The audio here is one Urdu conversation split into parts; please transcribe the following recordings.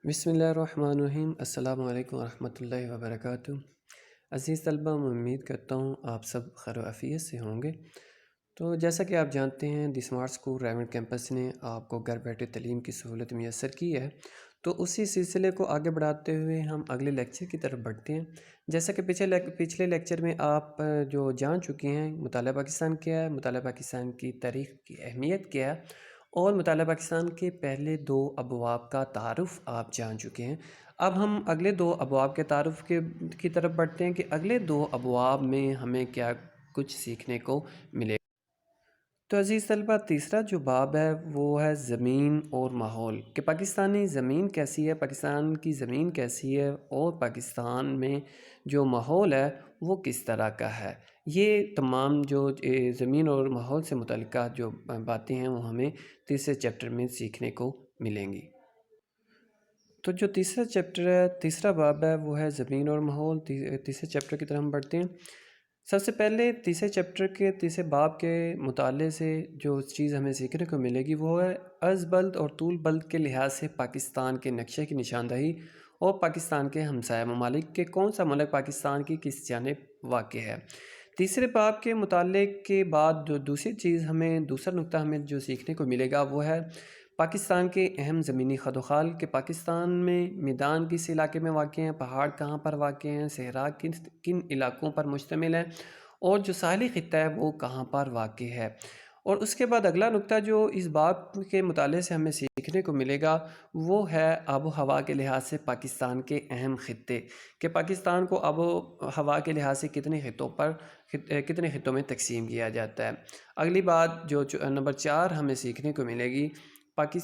بسم اللہ الرحمن الرحیم۔ السلام علیکم ورحمۃ اللہ وبرکاتہ۔ عزیز طلبہ، میں امید کرتا ہوں آپ سب خیر و عافیت سے ہوں گے۔ تو جیسا کہ آپ جانتے ہیں، دی اسمارٹ اسکول ریونڈ کیمپس نے آپ کو گھر بیٹھے تعلیم کی سہولت میسر کی ہے، تو اسی سلسلے کو آگے بڑھاتے ہوئے ہم اگلے لیکچر کی طرف بڑھتے ہیں۔ جیسا کہ پچھلے لیکچر میں آپ جو جان چکے ہیں، مطالعہ پاکستان کیا ہے، مطالعہ پاکستان کی تاریخ کی اہمیت کیا ہے، اور مطالعہ پاکستان کے پہلے دو ابواب کا تعارف آپ جان چکے ہیں۔ اب ہم اگلے دو ابواب کے تعارف کی طرف بڑھتے ہیں کہ اگلے دو ابواب میں ہمیں کیا کچھ سیکھنے کو ملے۔ تو عزیز طلبہ، تیسرا جو باب ہے وہ ہے زمین اور ماحول، کہ پاکستانی زمین کیسی ہے، پاکستان کی زمین کیسی ہے، اور پاکستان میں جو ماحول ہے وہ کس طرح کا ہے۔ یہ تمام جو زمین اور ماحول سے متعلقہ جو باتیں ہیں وہ ہمیں تیسرے چیپٹر میں سیکھنے کو ملیں گی۔ تو جو تیسرا چیپٹر ہے، تیسرا باب ہے، وہ ہے زمین اور ماحول۔ تیسرے چیپٹر کی طرف ہم بڑھتے ہیں۔ سب سے پہلے تیسرے چیپٹر کے تیسرے باب کے مطالعے سے جو چیز ہمیں سیکھنے کو ملے گی وہ ہے عرض بلد اور طول بلد کے لحاظ سے پاکستان کے نقشے کی نشاندہی، اور پاکستان کے ہمسایہ ممالک کے کون سا ملک پاکستان کی کس جانب واقع ہے۔ تیسرے باب کے مطالعے کے بعد جو دوسری چیز ہمیں دوسرا نقطہ ہمیں جو سیکھنے کو ملے گا وہ ہے پاکستان کے اہم زمینی خد و خال، کہ پاکستان میں میدان کس علاقے میں واقع ہیں، پہاڑ کہاں پر واقع ہیں، صحرا کن علاقوں پر مشتمل ہیں، اور جو ساحلی خطہ ہے وہ کہاں پر واقع ہے۔ اور اس کے بعد اگلا نقطہ جو اس باب کے مطالعے سے ہمیں سیکھنے کو ملے گا وہ ہے آب و ہوا کے لحاظ سے پاکستان کے اہم خطے، کہ پاکستان کو آب و ہوا کے لحاظ سے کتنے خطوں میں تقسیم کیا جاتا ہے۔ اگلی بات جو نمبر 4 ہمیں سیکھنے کو ملے گی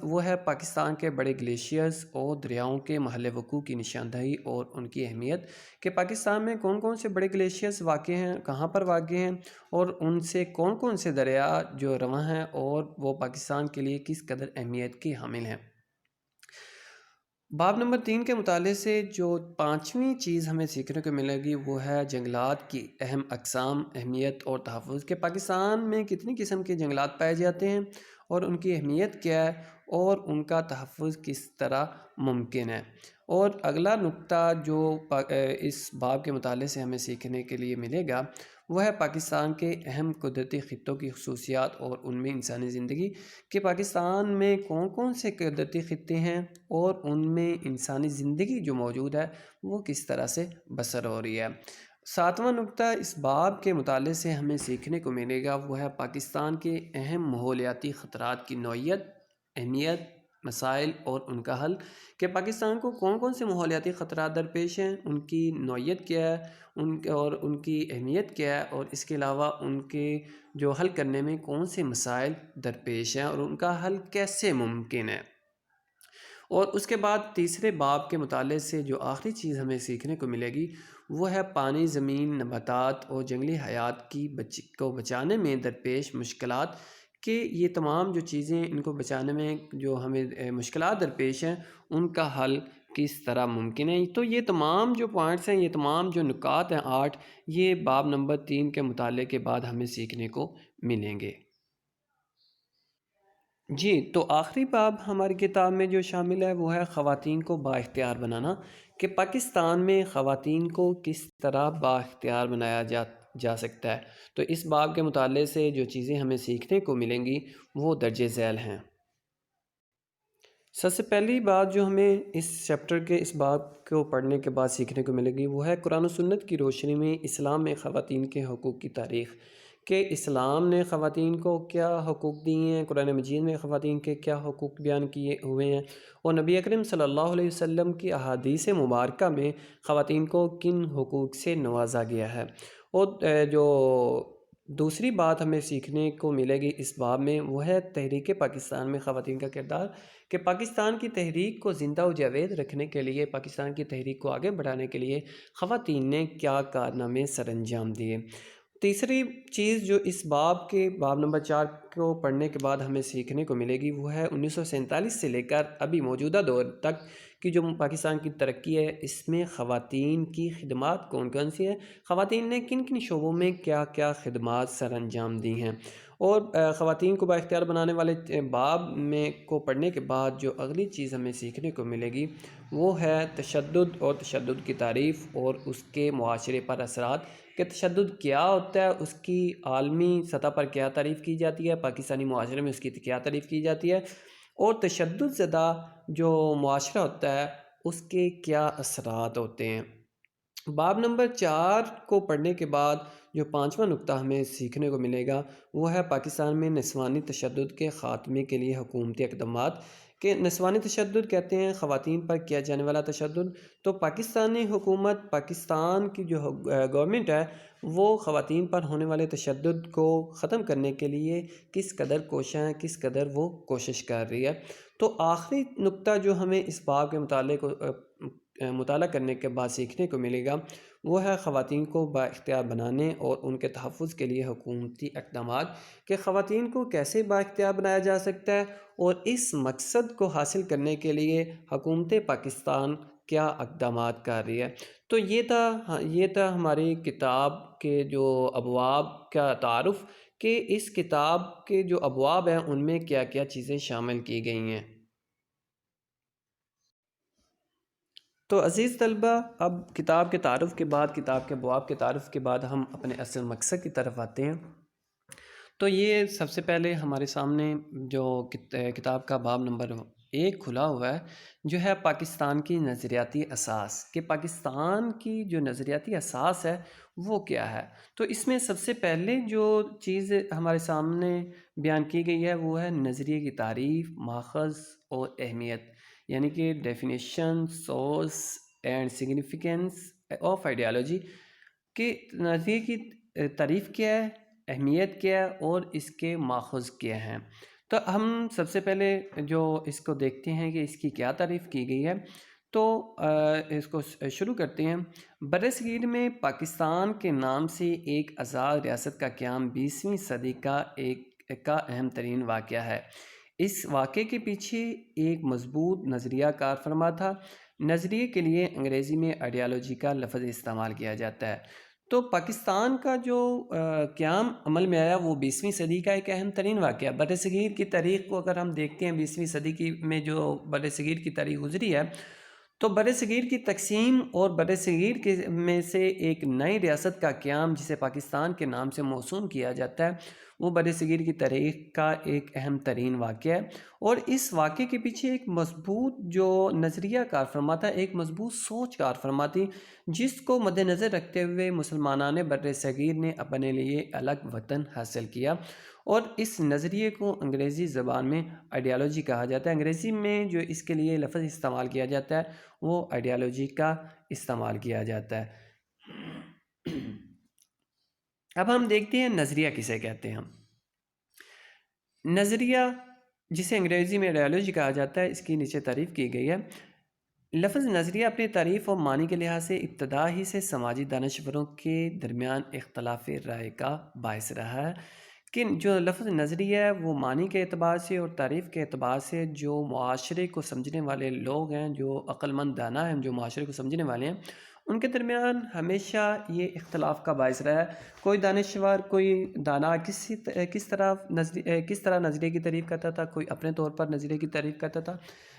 وہ ہے پاکستان کے بڑے گلیشیئرز اور دریاؤں کے محل وقوع کی نشاندہی اور ان کی اہمیت، کہ پاکستان میں کون کون سے بڑے گلیشیئرز واقع ہیں، کہاں پر واقع ہیں، اور ان سے کون کون سے دریا جو رواں ہیں اور وہ پاکستان کے لیے کس قدر اہمیت کی حامل ہیں۔ باب نمبر 3 کے مطالعے سے جو پانچویں چیز ہمیں سیکھنے کو ملے گی وہ ہے جنگلات کی اہم اقسام، اہمیت اور تحفظ، کہ پاکستان میں کتنی قسم کے جنگلات پائے جاتے ہیں اور ان کی اہمیت کیا ہے اور ان کا تحفظ کس طرح ممکن ہے۔ اور اگلا نقطہ جو اس باب کے مطالعے سے ہمیں سیکھنے کے لیے ملے گا وہ ہے پاکستان کے اہم قدرتی خطوں کی خصوصیات اور ان میں انسانی زندگی، کہ پاکستان میں کون کون سے قدرتی خطے ہیں اور ان میں انسانی زندگی جو موجود ہے وہ کس طرح سے بسر ہو رہی ہے۔ ساتواں نقطہ اس باب کے مطالعے سے ہمیں سیکھنے کو ملے گا وہ ہے پاکستان کے اہم ماحولیاتی خطرات کی نوعیت، اہمیت، مسائل اور ان کا حل، کہ پاکستان کو کون کون سے ماحولیاتی خطرات درپیش ہیں، ان کی نوعیت کیا ہے، اور ان کی اہمیت کیا ہے، اور اس کے علاوہ ان کے جو حل کرنے میں کون سے مسائل درپیش ہیں اور ان کا حل کیسے ممکن ہے۔ اور اس کے بعد تیسرے باب کے مطالعے سے جو آخری چیز ہمیں سیکھنے کو ملے گی وہ ہے پانی، زمین، نباتات اور جنگلی حیات کو بچانے میں درپیش مشکلات، کہ یہ تمام جو چیزیں ان کو بچانے میں جو ہمیں مشکلات درپیش ہیں ان کا حل کس طرح ممکن ہے۔ تو یہ تمام جو پوائنٹس ہیں، یہ تمام جو نکات ہیں 8، یہ باب نمبر 3 کے مطالعے کے بعد ہمیں سیکھنے کو ملیں گے۔ جی، تو آخری باب ہماری کتاب میں جو شامل ہے وہ ہے خواتین کو بااختیار بنانا، کہ پاکستان میں خواتین کو کس طرح بااختیار بنایا جا سکتا ہے۔ تو اس باب کے مطالعے سے جو چیزیں ہمیں سیکھنے کو ملیں گی وہ درج ذیل ہیں۔ سب سے پہلی بات جو ہمیں اس چیپٹر کے اس باب کو پڑھنے کے بعد سیکھنے کو ملے گی وہ ہے قرآن و سنت کی روشنی میں اسلام میں خواتین کے حقوق کی تاریخ، کہ اسلام نے خواتین کو کیا حقوق دیے ہیں، قرآن مجید میں خواتین کے کیا حقوق بیان کیے ہوئے ہیں، اور نبی اکرم صلی اللہ علیہ وسلم کی احادیث مبارکہ میں خواتین کو کن حقوق سے نوازا گیا ہے۔ اور جو دوسری بات ہمیں سیکھنے کو ملے گی اس باب میں وہ ہے تحریک پاکستان میں خواتین کا کردار، کہ پاکستان کی تحریک کو زندہ و جاوید رکھنے کے لیے، پاکستان کی تحریک کو آگے بڑھانے کے لیے خواتین نے کیا کارنامے سر انجام دیے۔ تیسری چیز جو اس باب نمبر 4 کو پڑھنے کے بعد ہمیں سیکھنے کو ملے گی وہ ہے 1947 سے لے کر ابھی موجودہ دور تک کی جو پاکستان کی ترقی ہے، اس میں خواتین کی خدمات کون کون سی ہیں، خواتین نے کن کن شعبوں میں کیا کیا خدمات سر انجام دی ہیں، اور خواتین کو بااختیار بنانے والے باب میں کو پڑھنے کے بعد جو اگلی چیز ہمیں سیکھنے کو ملے گی وہ ہے تشدد اور تشدد کی تعریف اور اس کے معاشرے پر اثرات، کہ تشدد کیا ہوتا ہے، اس کی عالمی سطح پر کیا تعریف کی جاتی ہے، پاکستانی معاشرے میں اس کی کیا تعریف کی جاتی ہے، اور تشدد زدہ جو معاشرہ ہوتا ہے اس کے کیا اثرات ہوتے ہیں۔ باب نمبر 4 کو پڑھنے کے بعد جو 5واں نقطہ ہمیں سیکھنے کو ملے گا وہ ہے پاکستان میں نسوانی تشدد کے خاتمے کے لیے حکومتی اقدامات، کہ نسوانی تشدد کہتے ہیں خواتین پر کیا جانے والا تشدد۔ تو پاکستانی حکومت، پاکستان کی جو گورنمنٹ ہے وہ خواتین پر ہونے والے تشدد کو ختم کرنے کے لیے کس قدر کوشاں ہے، کس قدر وہ کوشش کر رہی ہے۔ تو آخری نقطہ جو ہمیں اس باب کے مطالعہ کرنے کے بعد سیکھنے کو ملے گا وہ ہے خواتین کو بااختیار بنانے اور ان کے تحفظ کے لیے حکومتی اقدامات، کہ خواتین کو کیسے بااختیار بنایا جا سکتا ہے اور اس مقصد کو حاصل کرنے کے لیے حکومت پاکستان کیا اقدامات کر رہی ہے۔ تو یہ تھا ہماری کتاب کے جو ابواب کا تعارف، کہ اس کتاب کے جو ابواب ہیں ان میں کیا کیا چیزیں شامل کی گئی ہیں۔ تو عزیز طلبہ، اب کتاب کے تعارف کے بعد، کتاب کے ابواب کے تعارف کے بعد ہم اپنے اصل مقصد کی طرف آتے ہیں۔ تو یہ سب سے پہلے ہمارے سامنے جو کتاب کا باب نمبر 1 کھلا ہوا ہے جو ہے پاکستان کی نظریاتی اساس، کہ پاکستان کی جو نظریاتی اساس ہے وہ کیا ہے۔ تو اس میں سب سے پہلے جو چیز ہمارے سامنے بیان کی گئی ہے وہ ہے نظریے کی تعریف، ماخذ اور اہمیت، یعنی کہ definition, source and significance of ideology, کہ نظریے کی تعریف کیا ہے، اہمیت کیا ہے اور اس کے ماخذ کیا ہیں۔ تو ہم سب سے پہلے جو اس کو دیکھتے ہیں کہ اس کی کیا تعریف کی گئی ہے، تو اس کو شروع کرتے ہیں۔ برصغیر میں پاکستان کے نام سے ایک آزاد ریاست کا قیام 20ویں صدی کا اہم ترین واقعہ ہے۔ اس واقعے کے پیچھے ایک مضبوط نظریہ کار فرما تھا۔ نظریے کے لیے انگریزی میں آئیڈیالوجی کا لفظ استعمال کیا جاتا ہے۔ تو پاکستان کا جو قیام عمل میں آیا وہ 20ویں صدی کا ایک اہم ترین واقعہ۔ برصغیر کی تاریخ کو اگر ہم دیکھتے ہیں، 20ویں صدی میں جو برصغیر کی تاریخ گزری ہے، تو برصغیر کی تقسیم اور برصغیر میں سے ایک نئی ریاست کا قیام جسے پاکستان کے نام سے موسوم کیا جاتا ہے، وہ برصغیر کی تاریخ کا ایک اہم ترین واقعہ ہے۔ اور اس واقعے کے پیچھے ایک مضبوط جو نظریہ کار فرما تھا، ایک مضبوط سوچ کار فرما تھی، جس کو مد نظر رکھتے ہوئے مسلمانان برصغیر نے اپنے لیے الگ وطن حاصل کیا، اور اس نظریے کو انگریزی زبان میں آئیڈیالوجی کہا جاتا ہے۔ انگریزی میں جو اس کے لیے لفظ استعمال کیا جاتا ہے وہ آئیڈیالوجی کا استعمال کیا جاتا ہے۔ اب ہم دیکھتے ہیں نظریہ کسے کہتے ہیں ہم۔ نظریہ جسے انگریزی میں آئیڈیالوجی کہا جاتا ہے، اس کی نیچے تعریف کی گئی ہے۔ لفظ نظریہ اپنی تعریف اور معنی کے لحاظ سے ابتدا ہی سے سماجی دانشوروں کے درمیان اختلاف رائے کا باعث رہا ہے، کہ جو لفظ نظریہ ہے وہ معنی کے اعتبار سے اور تعریف کے اعتبار سے جو معاشرے کو سمجھنے والے لوگ ہیں، جو عقل مند دانا ہیں، جو معاشرے کو سمجھنے والے ہیں، ان کے درمیان ہمیشہ یہ اختلاف کا باعث رہا ہے۔ کوئی دانشور، کوئی دانا کس طرح نظریے کی تعریف کرتا تھا، کوئی اپنے طور پر نظریے کی تعریف کرتا تھا،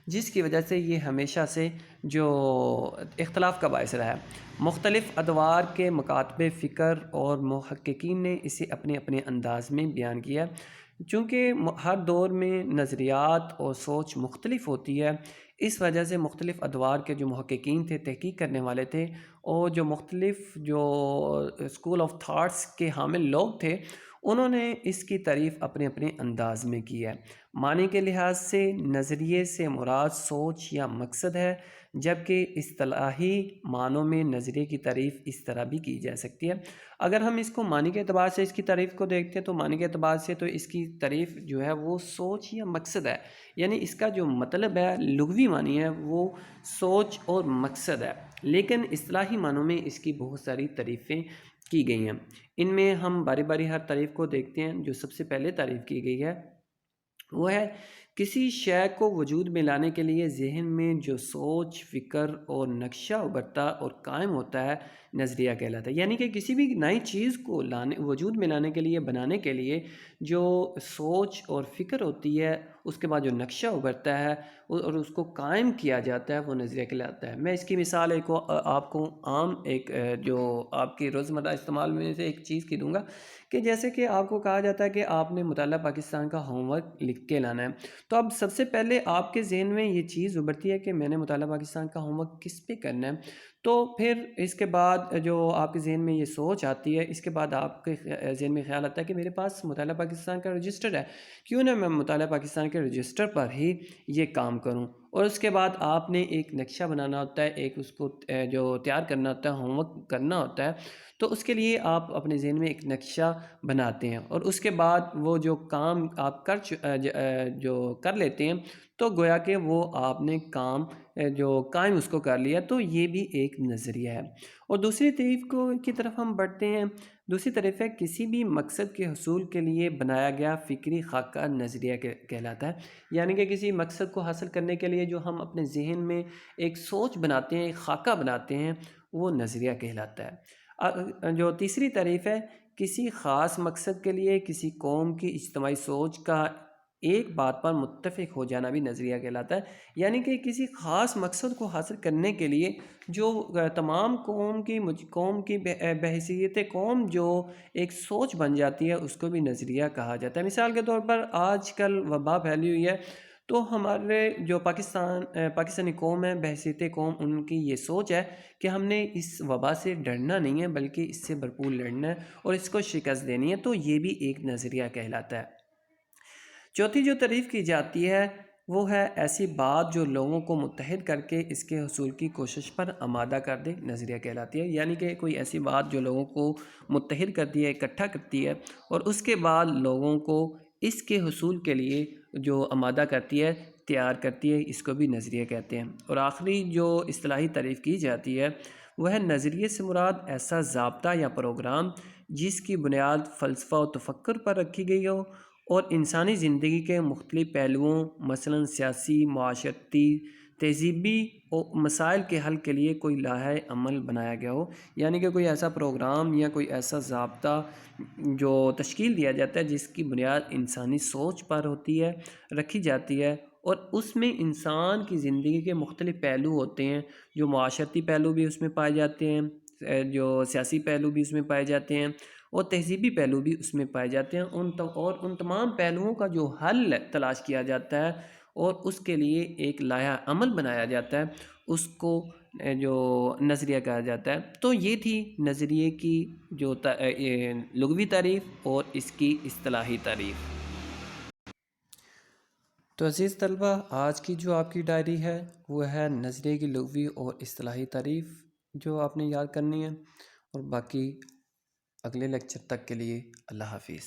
جس کی وجہ سے یہ ہمیشہ سے جو اختلاف کا باعث رہا ہے۔ مختلف ادوار کے مکاتب فکر اور محققین نے اسے اپنے اپنے انداز میں بیان کیا۔ چونکہ ہر دور میں نظریات اور سوچ مختلف ہوتی ہے، اس وجہ سے مختلف ادوار کے جو محققین تھے، تحقیق کرنے والے تھے، اور جو مختلف جو اسکول آف تھاٹس کے حامل لوگ تھے، انہوں نے اس کی تعریف اپنے اپنے انداز میں کی ہے۔ معنی کے لحاظ سے نظریے سے مراد سوچ یا مقصد ہے، جبکہ اصطلاحی معنوں میں نظریے کی تعریف اس طرح بھی کی جا سکتی ہے۔ اگر ہم اس کو معنی کے اعتبار سے اس کی تعریف کو دیکھتے ہیں تو معنی کے اعتبار سے تو اس کی تعریف جو ہے وہ سوچ یا مقصد ہے، یعنی اس کا جو مطلب ہے، لغوی معنی ہے، وہ سوچ اور مقصد ہے، لیکن اصطلاحی معنوں میں اس کی بہت ساری تعریفیں کی گئی ہیں۔ ان میں ہم باری باری ہر تعریف کو دیکھتے ہیں۔ جو سب سے پہلے تعریف کی گئی ہے وہ ہے کسی شے کو وجود میں لانے کے لیے ذہن میں جو سوچ، فکر اور نقشہ ابھرتا اور قائم ہوتا ہے، نظریہ کہلاتا ہے۔ یعنی کہ کسی بھی نئی چیز کو وجود میں لانے کے لیے، بنانے کے لیے جو سوچ اور فکر ہوتی ہے، اس کے بعد جو نقشہ ابھرتا ہے اور اس کو قائم کیا جاتا ہے، وہ نظریہ کہلاتا ہے۔ میں اس کی مثال آپ کو عام ایک جو آپ کی روزمرہ استعمال میں سے ایک چیز کی دوں گا، کہ جیسے کہ آپ کو کہا جاتا ہے کہ آپ نے مطالعہ پاکستان کا ہوم ورک لکھ کے لانا ہے، تو اب سب سے پہلے آپ کے ذہن میں یہ چیز ابھرتی ہے کہ میں نے مطالعہ پاکستان کا ہوم ورک کس پہ کرنا ہے۔ تو پھر اس کے بعد جو آپ کے ذہن میں یہ سوچ آتی ہے، اس کے بعد آپ کے ذہن میں خیال آتا ہے کہ میرے پاس مطالعہ پاکستان کا رجسٹر ہے، کیوں نہ میں مطالعہ پاکستان کے رجسٹر پر ہی یہ کام کروں۔ اور اس کے بعد آپ نے ایک نقشہ بنانا ہوتا ہے، ایک اس کو جو تیار کرنا ہوتا ہے، ہوم ورک کرنا ہوتا ہے، تو اس کے لیے آپ اپنے ذہن میں ایک نقشہ بناتے ہیں، اور اس کے بعد وہ جو کام آپ جو کر لیتے ہیں، تو گویا کہ وہ آپ نے کام جو قائم اس کو کر لیا، تو یہ بھی ایک نظریہ ہے۔ اور دوسری کی طرف ہم بڑھتے ہیں۔ دوسری طرف ہے کسی بھی مقصد کے حصول کے لیے بنایا گیا فکری خاکہ نظریہ کہلاتا ہے۔ یعنی کہ کسی مقصد کو حاصل کرنے کے لیے جو ہم اپنے ذہن میں ایک سوچ بناتے ہیں، ایک خاکہ بناتے ہیں، وہ نظریہ کہلاتا ہے۔ جو تیسری تعریف ہے، کسی خاص مقصد کے لیے کسی قوم کی اجتماعی سوچ کا ایک بات پر متفق ہو جانا بھی نظریہ کہلاتا ہے۔ یعنی کہ کسی خاص مقصد کو حاصل کرنے کے لیے جو تمام قوم کی بحیثیت قوم جو ایک سوچ بن جاتی ہے، اس کو بھی نظریہ کہا جاتا ہے۔ مثال کے طور پر آج کل وبا پھیلی ہوئی ہے، تو ہمارے جو پاکستانی قوم ہے، بحیثیت قوم، ان کی یہ سوچ ہے کہ ہم نے اس وبا سے ڈرنا نہیں ہے، بلکہ اس سے بھرپور لڑنا ہے اور اس کو شکست دینی ہے، تو یہ بھی ایک نظریہ کہلاتا ہے۔ چوتھی جو تعریف کی جاتی ہے وہ ہے ایسی بات جو لوگوں کو متحد کر کے اس کے حصول کی کوشش پر آمادہ کر دے، نظریہ کہلاتی ہے۔ یعنی کہ کوئی ایسی بات جو لوگوں کو متحد کرتی ہے، اکٹھا کرتی ہے، اور اس کے بعد لوگوں کو اس کے حصول کے لیے جو آمادہ کرتی ہے، تیار کرتی ہے، اس کو بھی نظریہ کہتے ہیں۔ اور آخری جو اصطلاحی تعریف کی جاتی ہے وہ ہے نظریے سے مراد ایسا ضابطہ یا پروگرام جس کی بنیاد فلسفہ و تفکر پر رکھی گئی ہو اور انسانی زندگی کے مختلف پہلوؤں مثلاً سیاسی، معاشرتی، تہذیبی مسائل کے حل کے لیے کوئی لائحہ عمل بنایا گیا ہو۔ یعنی کہ کوئی ایسا پروگرام یا کوئی ایسا ضابطہ جو تشکیل دیا جاتا ہے جس کی بنیاد انسانی سوچ پر ہوتی ہے، رکھی جاتی ہے، اور اس میں انسان کی زندگی کے مختلف پہلو ہوتے ہیں، جو معاشرتی پہلو بھی اس میں پائے جاتے ہیں، جو سیاسی پہلو بھی اس میں پائے جاتے ہیں، اور تہذیبی پہلو بھی اس میں پائے جاتے ہیں، اور ان تمام پہلوؤں کا جو حل تلاش کیا جاتا ہے اور اس کے لیے ایک لائحہ عمل بنایا جاتا ہے، اس کو جو نظریہ کہا جاتا ہے۔ تو یہ تھی نظریے کی جو لغوی تعریف اور اس کی اصطلاحی تعریف۔ تو عزیز طلبہ، آج کی جو آپ کی ڈائری ہے وہ ہے نظریے کی لغوی اور اصطلاحی تعریف، جو آپ نے یاد کرنی ہے، اور باقی اگلے لیکچر تک کے لیے اللہ حافظ۔